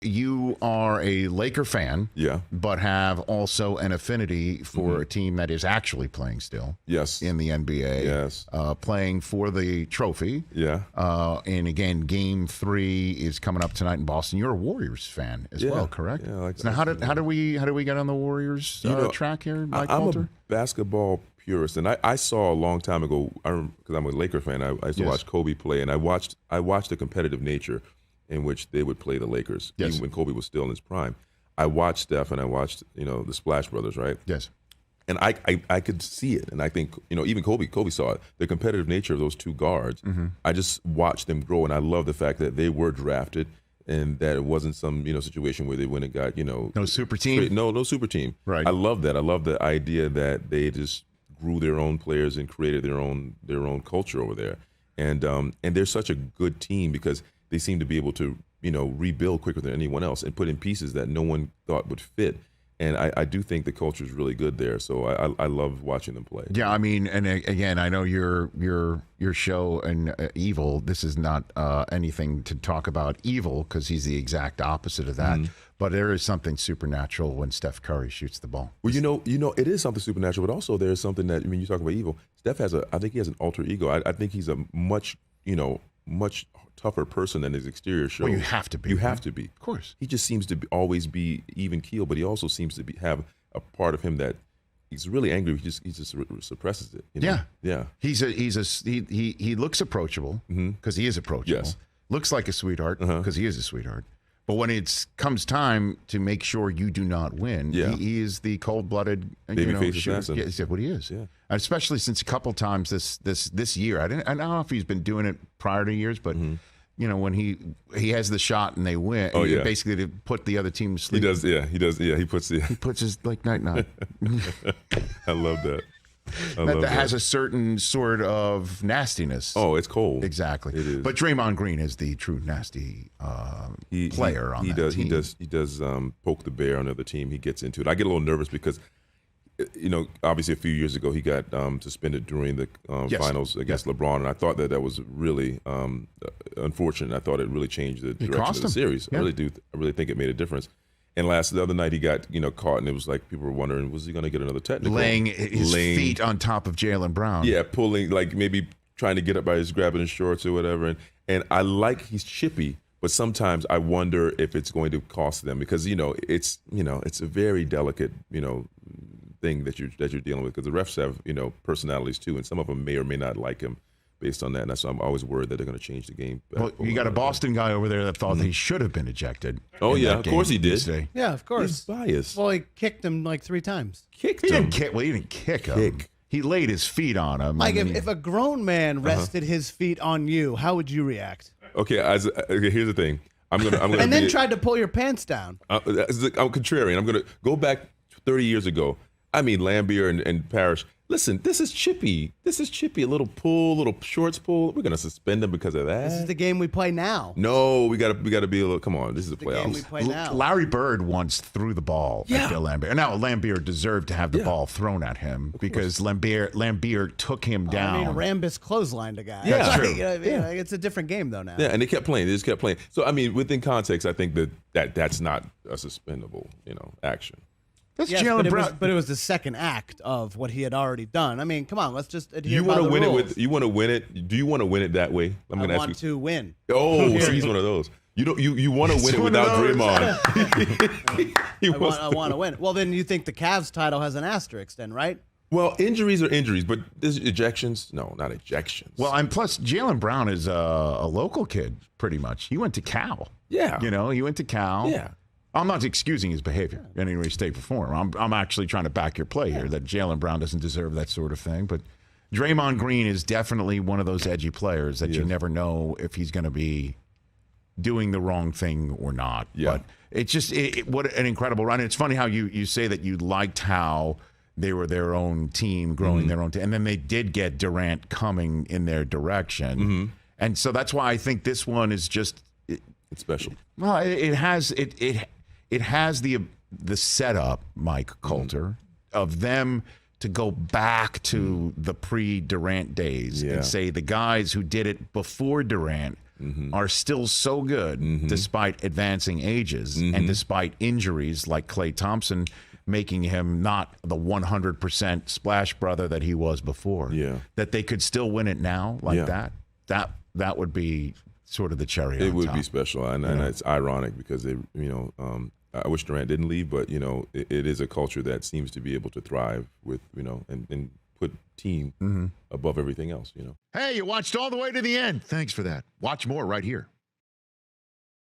you are a Laker fan, but have also an affinity for a team that is actually playing still. Yes. In the NBA. Yes. Playing for the trophy. Yeah. And again, Game 3 is coming up tonight in Boston. You're a Warriors fan as well, correct? Yeah. So now, how do we get on the Warriors track here, Mike I'm Colter? a basketball purist, and I saw a long time ago. Because I'm a Laker fan, I used to watch Kobe play, and I watched the competitive nature in which they would play the Lakers, even when Kobe was still in his prime. I watched Steph, and I watched the Splash Brothers, right? Yes. And I could see it, and I think even Kobe saw it. The competitive nature of those two guards. I just watched them grow, and I love the fact that they were drafted, and that it wasn't some situation where they went and got no super team. No super team. Right. I love that. I love the idea that they just grew their own players and created their own culture over there, and they're such a good team because they seem to be able to rebuild quicker than anyone else and put in pieces that no one thought would fit. And I do think the culture is really good there, so I love watching them play. Yeah, I mean, and again, I know your show and Evil. This is not anything to talk about Evil because he's the exact opposite of that. But there is something supernatural when Steph Curry shoots the ball. Well, it is something supernatural, but also there is something that you talk about Evil. Steph I think he has an alter ego. I think he's a much tougher person than his exterior shows. Well, you have to be. You have to be. Of course. He just seems to always be even keel, but he also seems to have a part of him that he's really angry. He just suppresses it. Yeah. He looks approachable because he is approachable. Yes. Looks like a sweetheart because he is a sweetheart. But when it comes time to make sure you do not win, he is the cold-blooded babyface assassin. Yeah, what he is. Yeah. And especially since a couple times this year. I don't know if he's been doing it prior to years, but when he has the shot and they win, basically to put the other team to sleep. He does. Yeah, he does. Yeah, he puts his night. I love that. That has a certain sort of nastiness. Oh, it's cold. Exactly. It is. But Draymond Green is the true nasty player on that team. He does poke the bear on the other team. He gets into it. I get a little nervous because, obviously a few years ago he got suspended during the finals against LeBron, and I thought that was really unfortunate. I thought it really changed the direction of the series. Yeah. I really do. I really think it made a difference. And the other night he got caught, and it was like people were wondering, was he going to get another technical? Laying his feet on top of Jaylen Brown. Yeah, pulling, maybe trying to get up by grabbing his shorts or whatever. And I like he's chippy, but sometimes I wonder if it's going to cost them because it's a very delicate thing that you're dealing with because the refs have personalities too, and some of them may or may not like him. Based on that, and so I'm always worried that they're going to change the game. Well, you got a Boston guy over there that thought that he should have been ejected. Oh yeah, of course he did. Yesterday. Yeah, of course. He's biased. Well, he kicked him 3 times. He didn't kick him. He laid his feet on him. Like if a grown man rested his feet on you, how would you react? Okay, here's the thing. I'm gonna and then tried to pull your pants down. I'm contrarian. I'm gonna go back 30 years ago. I mean, Lambier and Parrish. Listen, this is chippy. A little pull, little shorts pull. We're gonna suspend him because of that. This is the game we play now. No, we gotta be a little. Come on, this is the game we playoffs. play now. Larry Bird once threw the ball at Bill Lambier. Now Lambier deserved to have the ball thrown at him because Lambier took him down. I mean, Rambis clotheslined a guy. Yeah, that's true. It's a different game though now. Yeah, and they kept playing. They just kept playing. So I mean, within context, I think that's not a suspendable, action. That's yes, Jaylen Brown. But it was the second act of what he had already done. I mean, come on, let's just adhere You by the win rules. it with? You want to win it? Do you want to win it that way? I want to win. Oh, so he's one of those. You want to win it without Draymond. I want to win. Well, then you think the Cavs title has an asterisk, then, right? Well, injuries are injuries, but there's ejections. No, not ejections. Well, and plus Jaylen Brown is a local kid, pretty much. He went to Cal. Yeah. He went to Cal. Yeah. I'm not excusing his behavior in any way, shape, or form. I'm actually trying to back your play here that Jaylen Brown doesn't deserve that sort of thing. But Draymond Green is definitely one of those edgy players that you never know if he's going to be doing the wrong thing or not. Yeah. But it's just what an incredible run. It's funny how you say that you liked how they were their own team, growing their own team. And then they did get Durant coming in their direction. And so that's why I think this one is just it's special. Well, it has the setup, Mike Colter, of them to go back to the pre-Durant days and say the guys who did it before Durant are still so good despite advancing ages and despite injuries like Klay Thompson making him not the 100% splash brother that he was before. Yeah. That they could still win it now like that. That would be sort of the cherry on top. It would be special, and it's ironic because they, I wish Durant didn't leave, but it is a culture that seems to be able to thrive with, and put team above everything else. Hey, you watched all the way to the end. Thanks for that. Watch more right here.